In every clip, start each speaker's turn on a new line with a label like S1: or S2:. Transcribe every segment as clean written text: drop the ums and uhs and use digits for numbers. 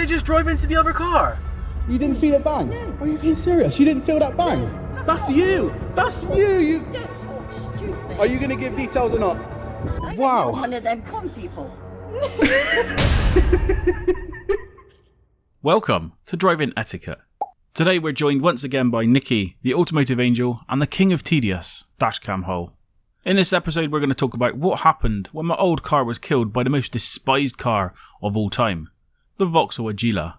S1: it just drive into the other car?
S2: You didn't feel a bang? No. Are you being serious? You didn't feel that bang? No. That's you! That's you!
S3: Don't talk stupid.
S2: Are you going to give details or not? Wow.
S3: You're one of them con people.
S4: Welcome to Drive-In Etiquette. Today we're joined once again by Nikki, the automotive angel, and the king of tedious, Dashcam Hole. In this episode we're going to talk about what happened when my old car was killed by the most despised car of all time, the Vauxhall Agila.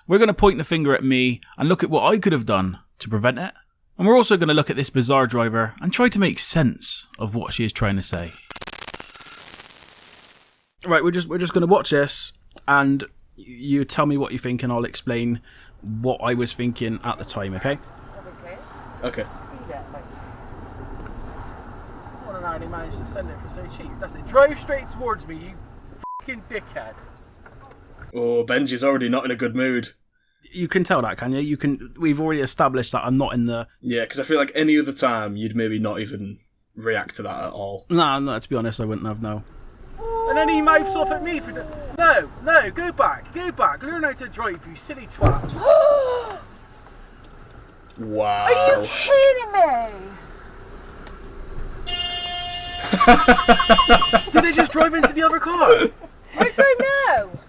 S4: We're going to point the finger at me and look at what I could have done to prevent it. And we're also going to look at this bizarre driver and try to make sense of what she is trying to say. Right, we're just going to watch this and you tell me what you think and I'll explain what I was thinking at the time, okay?
S1: Obviously.
S2: Okay.
S1: See that, like. I don't know how they managed to send it for so cheap. That's it. Drive straight towards me, you fucking dickhead.
S2: Oh, Benji's already not in a good mood.
S4: You can tell that, can you? We've already established that I'm not in the...
S2: Yeah, because I feel like any other time you'd maybe not even react to that at all.
S4: No, to be honest, I wouldn't have, no.
S1: And then he mouths off at me for the... No, go back. Learn how to drive, you silly twat.
S2: Wow.
S3: Are you kidding me?
S1: Did they just drive into the other car?
S3: I don't know.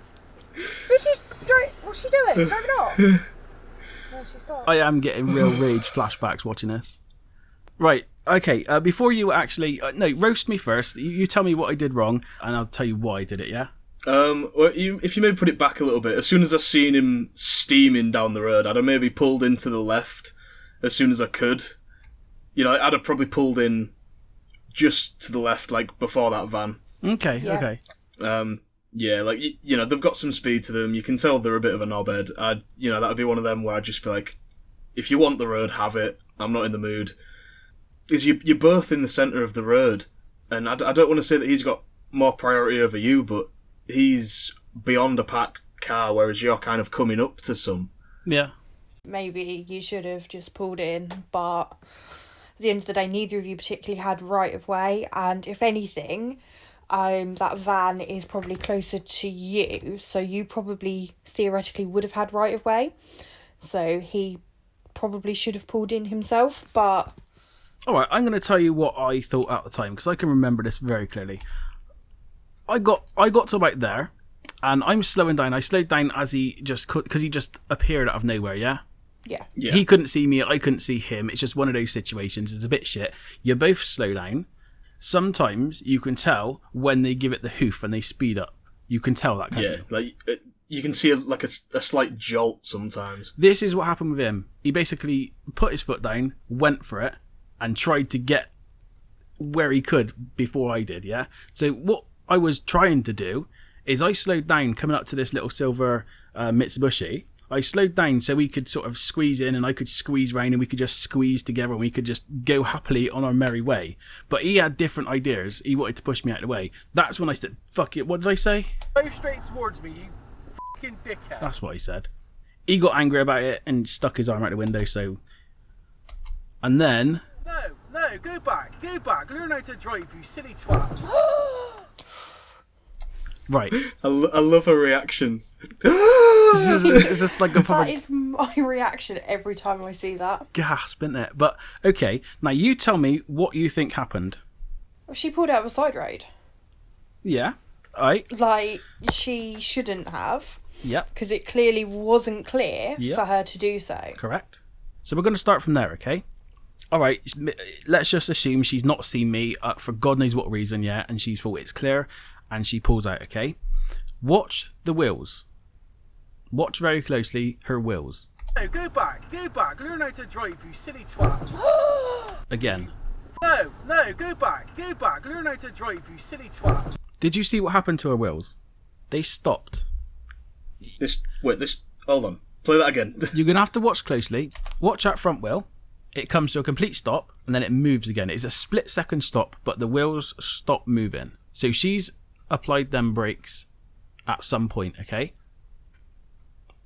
S3: What's she doing? Driving off? No, she stopped.
S4: I am getting real rage flashbacks watching this. Right, okay, before you actually... no, roast me first. You tell me what I did wrong, and I'll tell you why I did it, yeah?
S2: Well, if you maybe put it back a little bit, as soon as I seen him steaming down the road, I'd have maybe pulled into the left as soon as I could. You know, I'd have probably pulled in just to the left, like, before that van.
S4: Okay.
S2: Yeah, like, you know, they've got some speed to them. You can tell they're a bit of a knobhead. That would be one of them where I'd just be like, if you want the road, have it. I'm not in the mood. Because you're both in the centre of the road. And I don't want to say that he's got more priority over you, but he's beyond a packed car, whereas you're kind of coming up to some.
S4: Yeah.
S5: Maybe you should have just pulled in, but at the end of the day, neither of you particularly had right of way, and if anything, that van is probably closer to you, so you probably theoretically would have had right of way. So he probably should have pulled in himself, but...
S4: Alright, I'm going to tell you what I thought at the time, because I can remember this very clearly. I got to about there, and I'm slowing down. I slowed down as he just could, because he just appeared out of nowhere, yeah?
S5: Yeah.
S4: He couldn't see me, I couldn't see him. It's just one of those situations. It's a bit shit. You both slow down. Sometimes you can tell when they give it the hoof and they speed up. You can tell that, can't you?
S2: Yeah, like, you can see a slight jolt sometimes.
S4: This is what happened with him. He basically put his foot down, went for it, and tried to get where he could before I did, yeah? So what I was trying to do is I slowed down coming up to this little silver Mitsubishi. I slowed down so we could sort of squeeze in and I could squeeze round and we could just squeeze together and we could just go happily on our merry way. But he had different ideas. He wanted to push me out of the way. That's when I said, fuck it, what did I say?
S1: Go straight towards me, you fucking dickhead.
S4: That's what he said. He got angry about it and stuck his arm out the window, so... And then...
S1: No, go back. Learn how to drive, you silly twat.
S4: Right.
S2: I love her reaction.
S4: It's just like a proper
S5: That is my reaction every time I see that.
S4: gasp, isn't it? But, okay, now you tell me what you think happened.
S5: Well, she pulled out of a side road.
S4: Yeah. Alright.
S5: Like, she shouldn't have.
S4: Yep.
S5: Because it clearly wasn't clear
S4: Yep.
S5: for her to do so.
S4: Correct. So we're going to start from there, okay? Alright, let's just assume she's not seen me for God knows what reason yet, and she's thought it's clear, and she pulls out, okay? Watch the wheels. Watch very closely her wheels.
S1: No, go back. Learn how to drive, you silly twat.
S4: Again.
S1: No, go back. Learn how to drive, you silly twat.
S4: Did you see what happened to her wheels? They stopped.
S2: Hold on. Play that again.
S4: You're going to have to watch closely. Watch that front wheel. It comes to a complete stop, and then it moves again. It's a split-second stop, but the wheels stop moving. So she's applied them brakes at some point, okay?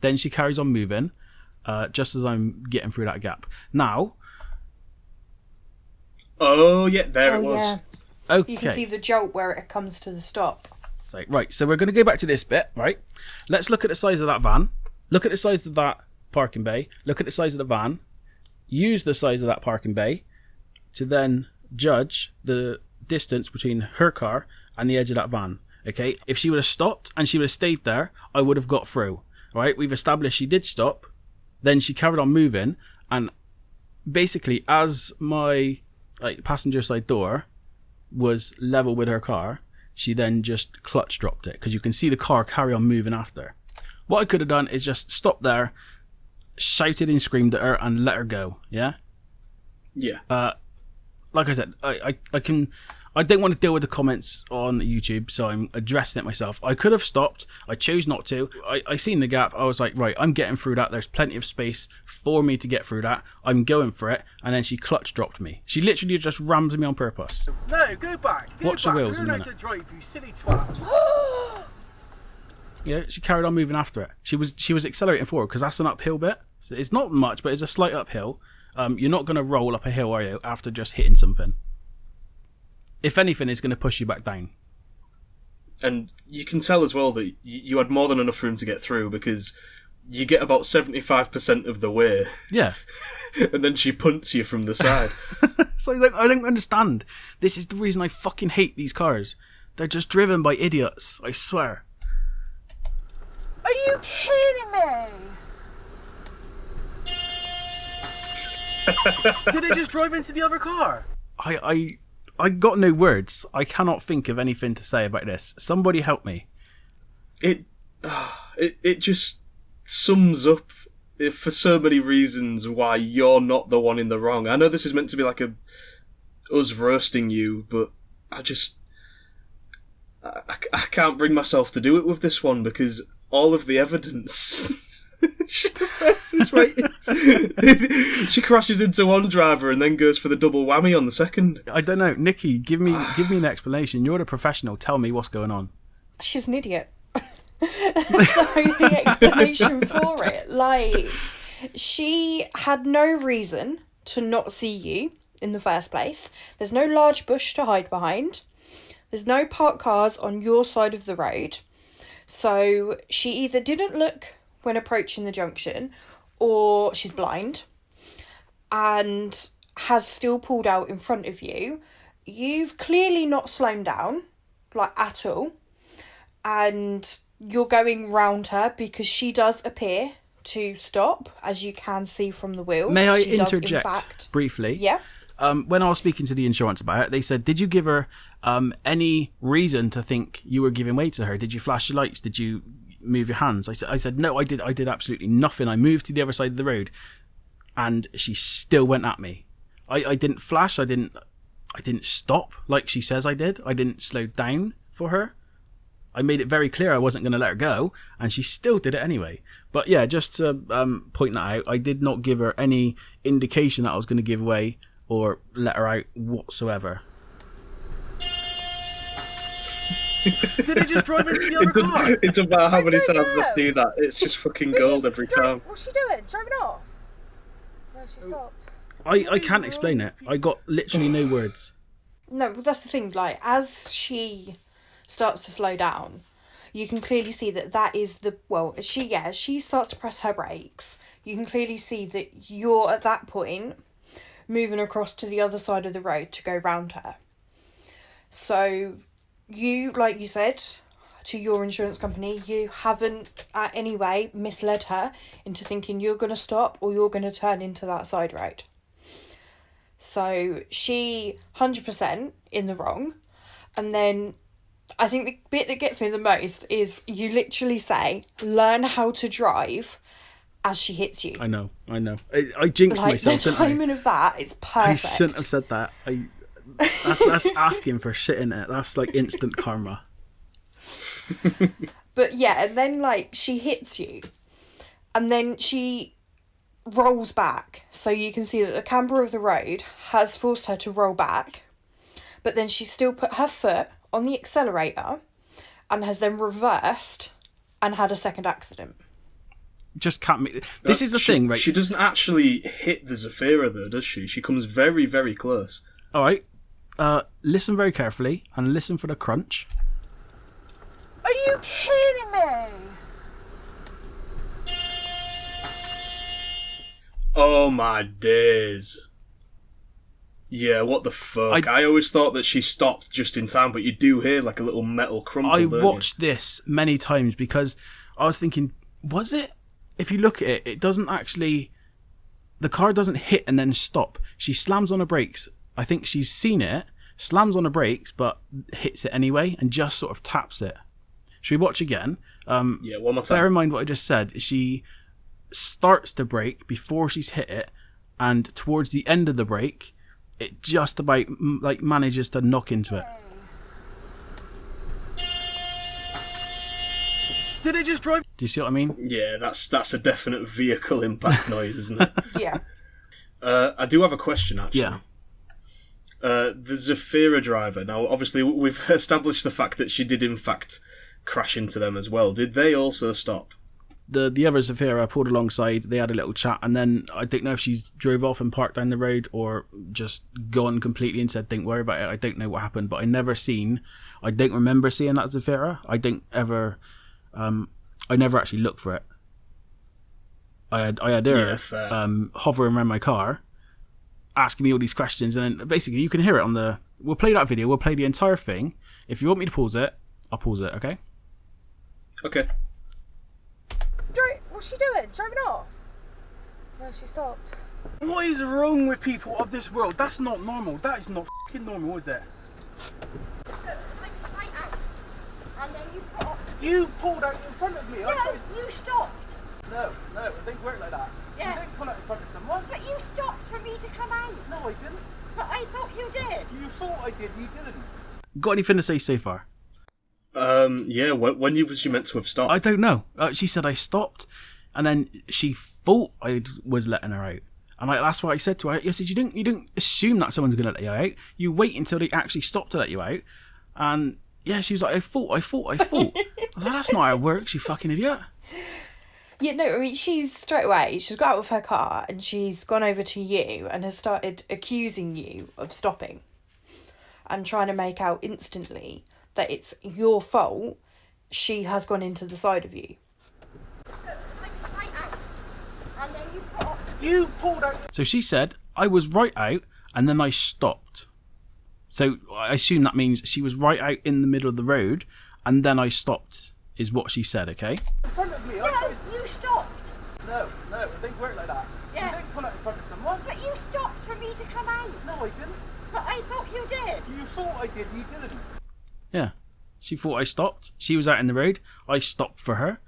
S4: Then she carries on moving, just as I'm getting through that gap. Now...
S2: Oh, yeah, there it was.
S5: Yeah.
S4: Okay.
S5: You can see the jolt where it comes to the stop.
S4: Right, so we're going to go back to this bit, right? Let's look at the size of that van. look at the size of that parking bay, look at the size of the van, use the size of that parking bay to then judge the distance between her car and the edge of that van. Okay, if she would have stopped and she would have stayed there, I would have got through. Right, we've established she did stop, then she carried on moving, and basically as my passenger side door was level with her car, she then just clutch dropped it, because you can see the car carry on moving after. What I could have done is just stopped there, shouted and screamed at her and let her go. Yeah. Like I said, I don't want to deal with the comments on YouTube, so I'm addressing it myself. I could have stopped. I chose not to. I seen the gap. I was like, right, I'm getting through that. There's plenty of space for me to get through that. I'm going for it. And then she clutch dropped me. She literally just rams me on purpose.
S1: No, go back.
S4: Watch the wheels in a minute.
S1: Learn how to drive, you silly twat.
S4: Yeah, she carried on moving after it. She was accelerating forward, because that's an uphill bit. So it's not much, but it's a slight uphill. You're not going to roll up a hill, are you, after just hitting something? If anything, it's going to push you back down.
S2: And you can tell as well that you had more than enough room to get through, because you get about 75% of the way.
S4: Yeah.
S2: And then she punts you from the side.
S4: So I don't understand. This is the reason I fucking hate these cars. They're just driven by idiots, I swear.
S3: Are you kidding me?
S1: Did it just drive into the other car?
S4: I got no words. I cannot think of anything to say about this. Somebody help me.
S2: It just sums up, for so many reasons, why you're not the one in the wrong. I know this is meant to be like us roasting you, but I can't bring myself to do it with this one, because all of the evidence... She crashes into one driver and then goes for the double whammy on the second.
S4: I don't know, Nikki. Give me an explanation. You're the professional. Tell me what's going on.
S5: She's an idiot. So the explanation for it, like, she had no reason to not see you in the first place. There's no large bush to hide behind. There's no parked cars on your side of the road. So she either didn't look when approaching the junction, or she's blind and has still pulled out in front of you. You've clearly not slowed down, like, at all, and you're going round her because she does appear to stop, as you can see from the wheels.
S4: May I
S5: she
S4: interject
S5: does, in fact,
S4: briefly?
S5: Yeah.
S4: When I was speaking to the insurance about it, they said, did you give her any reason to think you were giving way to her? Did you flash your lights? Did you move your hands? I said no, I did absolutely nothing. I moved to the other side of the road and she still went at me. I didn't flash, I didn't stop like she says I did. I didn't slow down for her. I made it very clear I wasn't going to let her go, and she still did it anyway. But yeah, just to point that out, I did not give her any indication that I was going to give way or let her out whatsoever.
S1: Did it just drive into the other car?
S2: It's about how many
S3: don't
S2: times I
S3: know.
S2: see that. It's just fucking gold every time.
S3: What's she doing? Driving off? No, she stopped.
S4: I can't explain it. I got literally no words.
S5: No, but that's the thing, like, as she starts to slow down, you can clearly see that is she starts to press her brakes. You can clearly see that you're, at that point, moving across to the other side of the road to go round her. So you, like you said, to your insurance company, you haven't at any way misled her into thinking you're going to stop or you're going to turn into that side road. So she 100% in the wrong. And then I think the bit that gets me the most is you literally say, learn how to drive as she hits you.
S4: I know. I jinxed
S5: Like,
S4: myself,
S5: the
S4: didn't I?
S5: timing of that is perfect.
S4: I shouldn't have said that. That's asking for shit in it. That's like instant karma.
S5: But yeah, and then, like, she hits you, and then she rolls back, so you can see that the camber of the road has forced her to roll back, but then she still put her foot on the accelerator and has then reversed and had a second accident.
S4: Just can't make... This is the thing, right?
S2: She doesn't actually hit the Zafira, though, does she? She comes very, very close.
S4: All right. Listen very carefully and listen for the crunch.
S3: Are you kidding me?
S2: Oh my days. Yeah, what the fuck? I always thought that she stopped just in time, but you do hear like a little metal crumple.
S4: I
S2: don't
S4: watched this many times because I was thinking, was it? If you look at it, it doesn't actually... The car doesn't hit and then stop. She slams on her brakes. I think she's seen it, slams on her brakes, but hits it anyway and just sort of taps it. Should we watch again?
S2: Yeah, one more time.
S4: Bear in mind what I just said. She starts to brake before she's hit it, and towards the end of the brake, it just about like manages to knock into it.
S1: Did it just drive?
S4: Do you see what I mean?
S2: Yeah, that's a definite vehicle impact noise, isn't it?
S5: Yeah.
S2: I do have a question, actually.
S4: Yeah.
S2: The Zafira driver. Now, obviously, we've established the fact that she did, in fact, crash into them as well. Did they also stop?
S4: The other Zafira pulled alongside, they had a little chat, and then I don't know if she drove off and parked down the road or just gone completely and said, don't worry about it. I don't know what happened, but I don't remember seeing that Zafira. I never actually looked for it. I had her hovering around my car, asking me all these questions, and then basically you can hear it on the... We'll play that video, we'll play the entire thing. If you want me to pause it, I'll pause it, okay?
S2: Okay.
S3: What's she doing? Driving off? No, she stopped.
S1: What is wrong with people of this world? That's not normal. That is not fucking normal, is it?
S3: And then you put off.
S1: You pulled out in front of me.
S3: No, you stopped.
S1: No, it didn't work like that.
S3: Yeah.
S1: You didn't pull out in front of someone.
S3: But you stopped for me to come out.
S1: No, I didn't.
S3: But I thought you did.
S1: You thought I did, you didn't.
S4: Got anything to say so far?
S2: Yeah, when was you meant to have stopped?
S4: I don't know. She said I stopped, and then she thought I was letting her out. And that's what I said to her. I said, you don't assume that someone's going to let you out. You wait until they actually stop to let you out. And yeah, she was like, I thought. I was like, that's not how it works, you fucking idiot.
S5: Yeah, no, I mean, she's got out of her car and she's gone over to you and has started accusing you of stopping and trying to make out instantly that it's your fault she has gone into the side of you.
S1: You pulled out.
S4: So she said, I was right out and then I stopped. So I assume that means she was right out in the middle of the road and then I stopped, is what she said, okay?
S1: In front of me.
S3: No, you stopped.
S1: No, it didn't work like that.
S3: Yeah.
S1: You didn't pull out in front of someone.
S3: But you stopped for me to come out.
S1: No, I didn't.
S3: But I thought you did.
S1: You thought I did, you didn't.
S4: Yeah. She thought I stopped. She was out in the road. I stopped for her.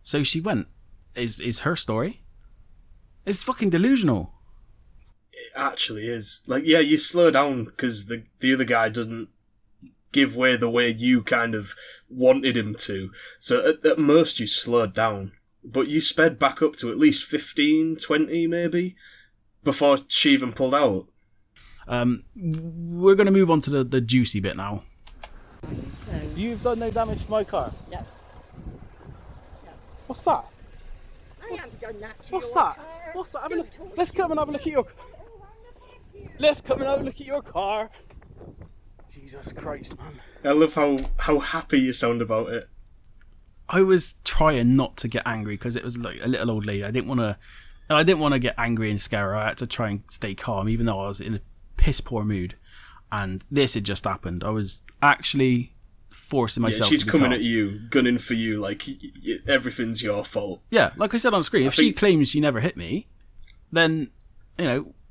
S4: So she went. Is her story. It's fucking delusional.
S2: It actually is. Like, yeah, you slow down because the other guy doesn't give way the way you kind of wanted him to. So at most you slowed down. But you sped back up to at least 15, 20 maybe, before she even pulled out.
S4: We're going to move on to the juicy bit now.
S1: You've done no damage to my car.
S3: No.
S1: What's that?
S3: I haven't done that to
S1: What's
S3: your
S1: that?
S3: car.
S1: What's that? Have a look.
S3: Don't talk
S1: Let's
S3: to
S1: come
S3: me.
S1: and have a look at your. Let's come and have a look at your car. Jesus Christ, man.
S2: I love how happy you sound about it.
S4: I was trying not to get angry because it was like a little old lady. I didn't want to get angry and scare her. I had to try and stay calm, even though I was in a piss poor mood. And this had just happened. I was actually forcing myself.
S2: Yeah, she's
S4: to be
S2: coming
S4: calm.
S2: at you, gunning for you, like everything's your fault.
S4: Yeah, like I said on screen, if she claims she never hit me, then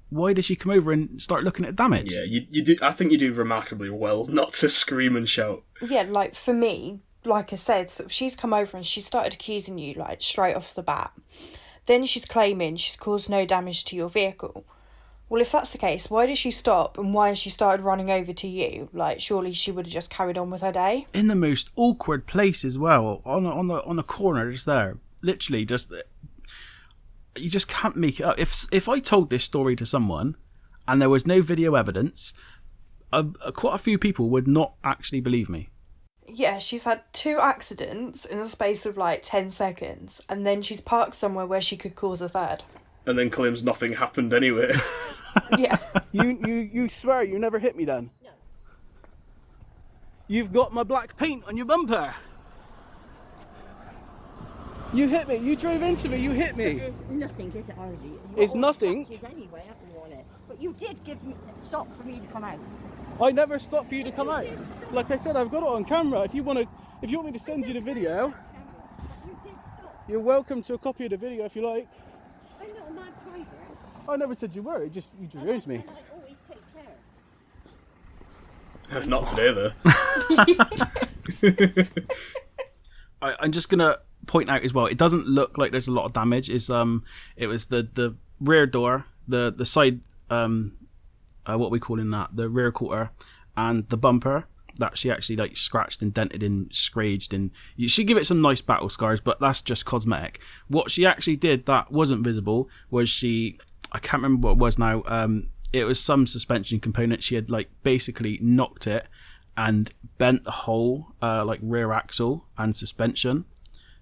S4: why did she come over and start looking at damage?
S2: Yeah, you do. I think you do remarkably well not to scream and shout.
S5: Yeah, like for me, like I said, sort of she's come over and she started accusing you like straight off the bat. Then she's claiming she's caused no damage to your vehicle. Well, if that's the case, why did she stop and why has she started running over to you? Like, surely she would have just carried on with her day.
S4: In the most awkward place as well, on the corner, just there, literally, just you just can't make it up. If I told this story to someone and there was no video evidence, quite a few people would not actually believe me.
S5: Yeah, she's had 2 accidents in the space of like 10 seconds, and then she's parked somewhere where she could cause a third.
S2: And then claims nothing happened anyway.
S5: Yeah.
S1: You swear you never hit me then?
S3: No.
S1: You've got my black paint on your bumper. You hit me. You drove into me. You hit me.
S6: It's nothing, is it, hardly?
S1: It's nothing.
S6: Anyway, haven't you, on it? But you did stop for me to come out.
S1: I never stopped for you to come out. Like I said, I've got it on camera. If you want me to send you the video,
S6: You did stop.
S1: you're welcome to a copy of the video if you like.
S6: I'm not a mad driver.
S1: I never said you were. You drove into me.
S6: And I always take care.
S2: Not today, though.
S4: I'm just gonna point out as well. It doesn't look like there's a lot of damage. It was the rear door, the side, what are we calling that? The rear quarter, and the bumper that she actually like scratched and dented and scraged, and she give it some nice battle scars, but that's just cosmetic. What she actually did that wasn't visible was I can't remember what it was now. It was some suspension component. She had like basically knocked it and bent the whole like rear axle and suspension.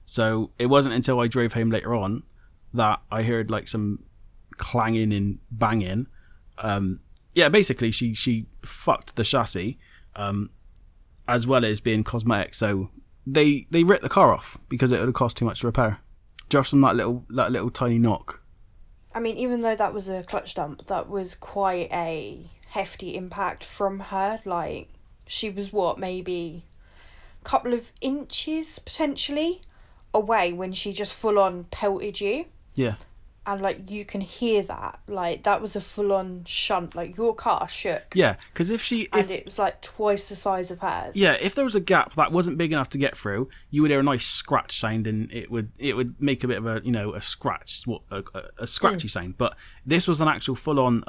S4: So it wasn't until I drove home later on that I heard like some clanging and banging. Yeah, basically she fucked the chassis, as well as being cosmetic. So they ripped the car off because it would have cost too much to repair, just from that little tiny knock.
S5: I mean, even though that was a clutch dump, that was quite a hefty impact from her. Like, she was maybe a couple of inches potentially away when she just full on pelted you.
S4: Yeah.
S5: And like you can hear that, like that was a full on shunt. Like your car shook.
S4: Yeah, because if
S5: it was like twice the size of hers.
S4: Yeah, if there was a gap that wasn't big enough to get through, you would hear a nice scratch sound, and it would make a bit of a a scratch, a scratchy sound. But this was an actual full on.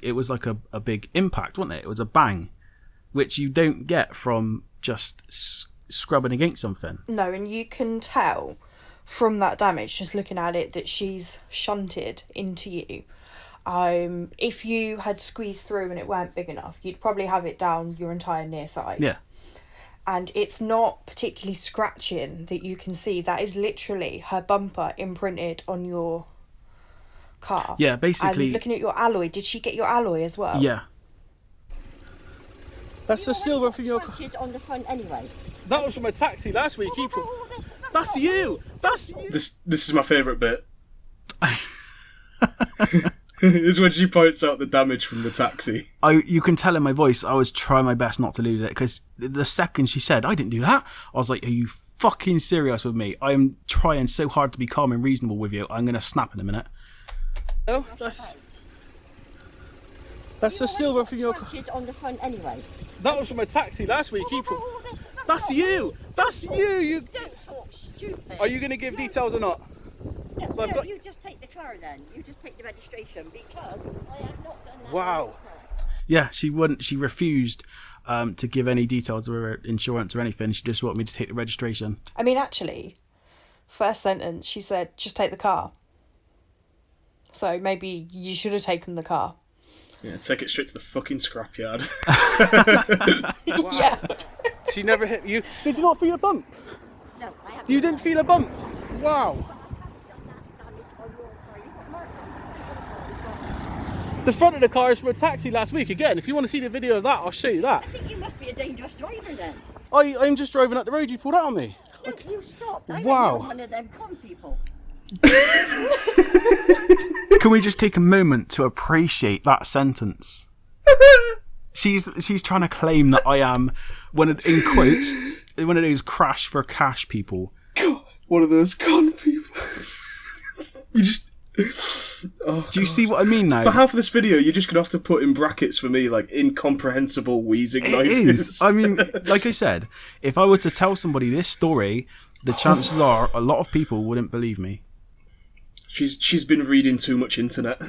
S4: It was like a big impact, wasn't it? It was a bang, which you don't get from just scrubbing against something.
S5: No, and you can tell from that damage, just looking at it, that she's shunted into you. If you had squeezed through and it weren't big enough, you'd probably have it down your entire near side.
S4: Yeah.
S5: And it's not particularly scratching that you can see. That is literally her bumper imprinted on your car.
S4: Yeah, basically.
S5: And looking at your alloy, did she get your alloy as well?
S4: Yeah.
S1: That's the silver from your car.
S6: Scratches on the front anyway.
S1: That was from a taxi last week. That's you. That's you.
S2: This is my favourite bit. Is when she points out the damage from the taxi.
S4: You can tell in my voice I was trying my best not to lose it, because the second she said I didn't do that, I was like, are you fucking serious with me? I'm trying so hard to be calm and reasonable with you. I'm gonna snap in a minute.
S1: Oh, that's the silver from your car.
S6: Scratches on the front anyway.
S1: That was from a taxi last week. That's you. That's you. You.
S6: Don't talk stupid.
S1: Are you going to give details or not?
S6: No,
S1: So I've got-
S6: you just take the car then. You just take the registration because I have not done that.
S1: Wow.
S4: Yeah, she wouldn't. She refused to give any details of her insurance or anything. She just wanted me to take the registration.
S5: I mean, actually, first sentence, she said, just take the car. So maybe you should have taken the car.
S2: Yeah, take it straight to the fucking scrapyard.
S5: Yeah.
S1: She never hit you. Did you not feel a bump?
S6: No, I haven't.
S1: You didn't feel a bump? Wow. The front of the car is from a taxi last week. Again, if you want to see the video of that, I'll show you that.
S6: I think you must be a dangerous driver then.
S1: I'm just driving up the road. You pulled out on me.
S6: No, you stopped. I
S1: Wow.
S6: think you're one of them con people.
S4: Can we just take a moment to appreciate that sentence? She's trying to claim that I am one of those crash for cash people.
S2: God, one of those con people. You just. Oh,
S4: Do you see what I mean now?
S2: For half of this video, you're just gonna have to put in brackets for me, like incomprehensible wheezing
S4: It
S2: noises.
S4: is. I mean, like I said, if I was to tell somebody this story, the chances are a lot of people wouldn't believe me.
S2: She's been reading too much internet.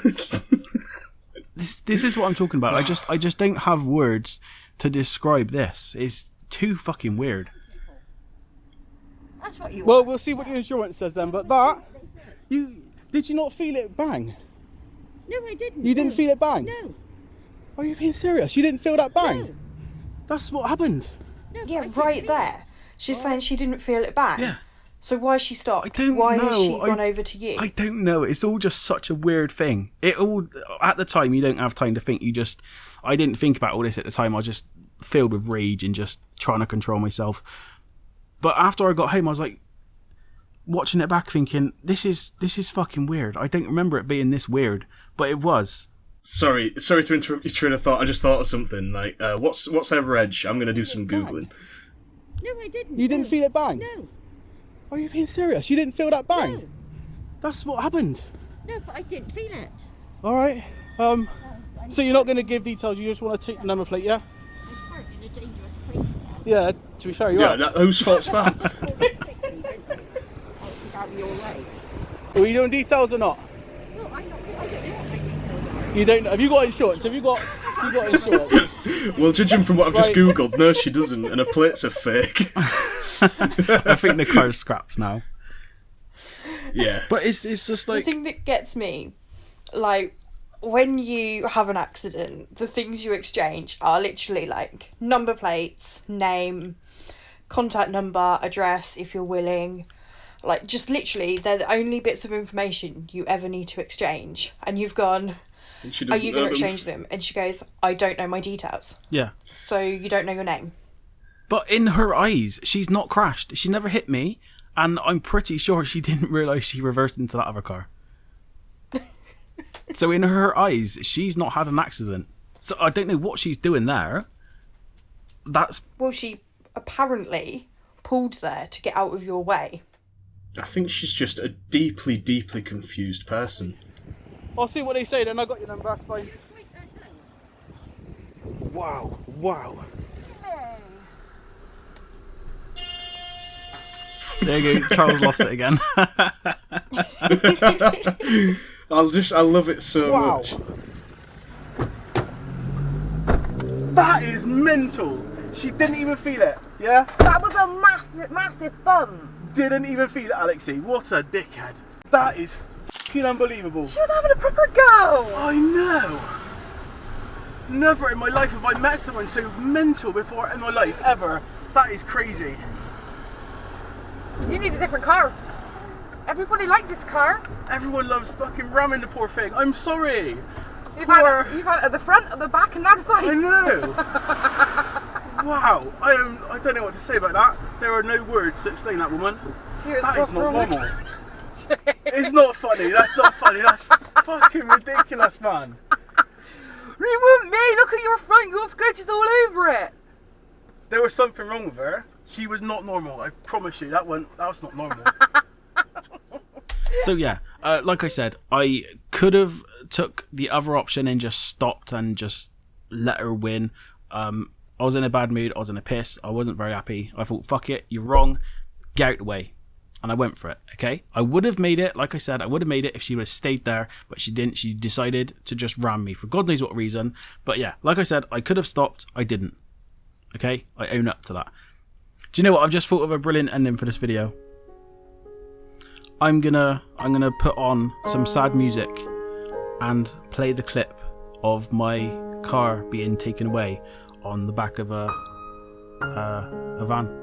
S4: This is what I'm talking about. I just don't have words to describe this. It's too fucking weird.
S6: That's what you
S1: Well,
S6: want.
S1: we'll see what your insurance says then. But did you not feel it bang?
S6: No, I didn't.
S1: You didn't feel it bang?
S6: No.
S1: Are you being serious? You didn't feel that bang?
S6: No.
S1: That's what happened.
S6: No, I
S5: Yeah,
S6: didn't
S5: right
S6: feel
S5: there. She's saying she didn't feel it bang.
S4: Yeah.
S5: So why has she stopped?
S4: I don't
S5: Why
S4: know.
S5: has she gone over to you?
S4: I don't know. It's all just such a weird thing. It all at the time you don't have time to think. I didn't think about all this at the time. I was just filled with rage and just trying to control myself. But after I got home, I was like, watching it back thinking, this is fucking weird. I don't remember it being this weird, but it was.
S2: Sorry to interrupt your train of thought. I just thought of something. Like, what's her reg? I'm going to do some Googling.
S6: No, I didn't.
S1: You didn't feel it bang?
S6: No.
S1: Are you being serious? You didn't feel that bang?
S6: No.
S1: That's what happened.
S6: No, but I didn't feel it.
S1: All right. So you're not going to give details. You just want to take the number plate, yeah?
S6: I'm parked in a dangerous place now.
S1: Yeah. To be fair, you
S2: Yeah,
S1: are.
S2: whose fault's that?
S6: I'll get out of your way.
S1: Are you doing details or not?
S6: No, I'm not. I don't know what my details are.
S1: You don't. Have you got insurance? Have you got insurance?
S2: Well, judging from what I've just Googled, no, she doesn't, and her plates are fake.
S4: I think the car's scraps now.
S2: Yeah.
S4: But it's just
S5: The
S4: like...
S5: thing that gets me, like, when you have an accident, the things you exchange are literally like number plates, name, contact number, address if you're willing. Like, just literally, they're the only bits of information you ever need to exchange. And you've gone,
S2: And she
S5: are
S2: doesn't
S5: you
S2: know
S5: going to
S2: them.
S5: exchange them? And she goes, I don't know my details.
S4: Yeah.
S5: So you don't know your name.
S4: But in her eyes, she's not crashed. She never hit me, and I'm pretty sure she didn't realise she reversed into that other car. So in her eyes, she's not had an accident. So I don't know what she's doing there.
S5: Well, she apparently pulled there to get out of your way.
S2: I think she's just a deeply, deeply confused person.
S1: I'll see what they say then. I got your number. That's fine. Wow.
S4: There you go. Charles lost it again.
S2: I love it so much.
S1: That is mental. She didn't even feel it. Yeah.
S3: That was a massive bump.
S1: Didn't even feel it, Alexi. What a dickhead. That is fucking unbelievable.
S3: She was having a proper go.
S1: I know. Never in my life have I met someone so mental before in my life, ever. That is crazy.
S3: You need a different car. Everybody likes this car.
S1: Everyone loves fucking ramming the poor thing. I'm sorry.
S3: You've had it at the front, at the back, and now the side.
S1: I know. Wow. I don't know what to say about that. There are no words to explain that woman. That is not normal. It's not funny. That's not funny. That's fucking ridiculous, man.
S3: You weren't me. Look at your front. You got scratches all over it.
S1: There was something wrong with her. She was not normal. I promise you. That was not normal.
S4: So yeah, like I said, I could have took the other option and just stopped and just let her win. I was in a bad mood. I was in a piss. I wasn't very happy. I thought, fuck it, you're wrong. Get out the way. And I went for it, okay? I would have made it, like I said, I would have made it if she would have stayed there, but she didn't. She decided to just ram me for God knows what reason. But yeah, like I said, I could have stopped. I didn't. Okay? I own up to that. Do you know what? I've just thought of a brilliant ending for this video. I'm gonna put on some sad music and play the clip of my car being taken away on the back of a van.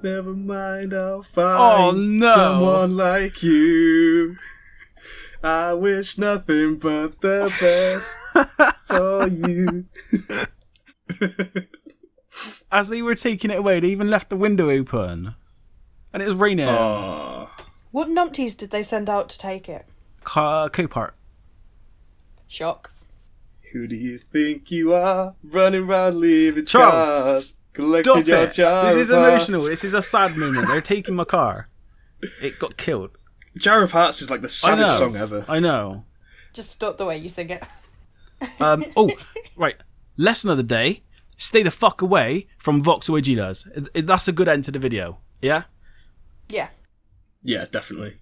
S2: Never mind, I'll find someone like you. I wish nothing but the best for you.
S4: As they were taking it away, they even left the window open. And it was raining.
S2: Aww.
S5: What numpties did they send out to take it?
S4: Copart.
S5: Shock.
S2: Who do you think you are? Running around leaving
S4: Charles,
S2: scars. Collected
S4: Stop
S2: your
S4: it.
S2: jar
S4: This
S2: of
S4: is
S2: hearts.
S4: emotional. This is a sad moment. They're taking my car. It got killed.
S2: Jar of Hearts is like the saddest song ever.
S4: I know.
S5: Just stop the way you sing it.
S4: Oh, right. Lesson of the day. Stay the fuck away from Vauxhall Gilas. That's a good end to the video. Yeah?
S5: Yeah.
S2: Yeah, definitely.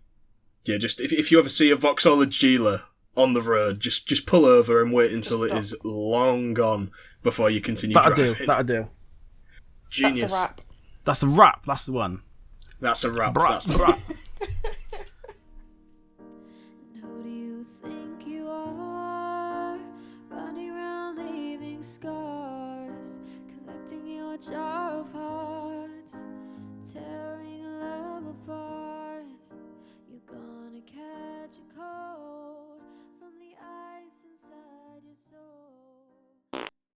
S2: Yeah, just if you ever see a Vauxhall Gila on the road, just pull over and wait until it is long gone before you continue driving.
S4: That'll do.
S2: Genius.
S5: That's a wrap.
S4: That's a wrap. That's the one.
S2: That's a wrap.
S4: Brap,
S2: That's the
S4: brap.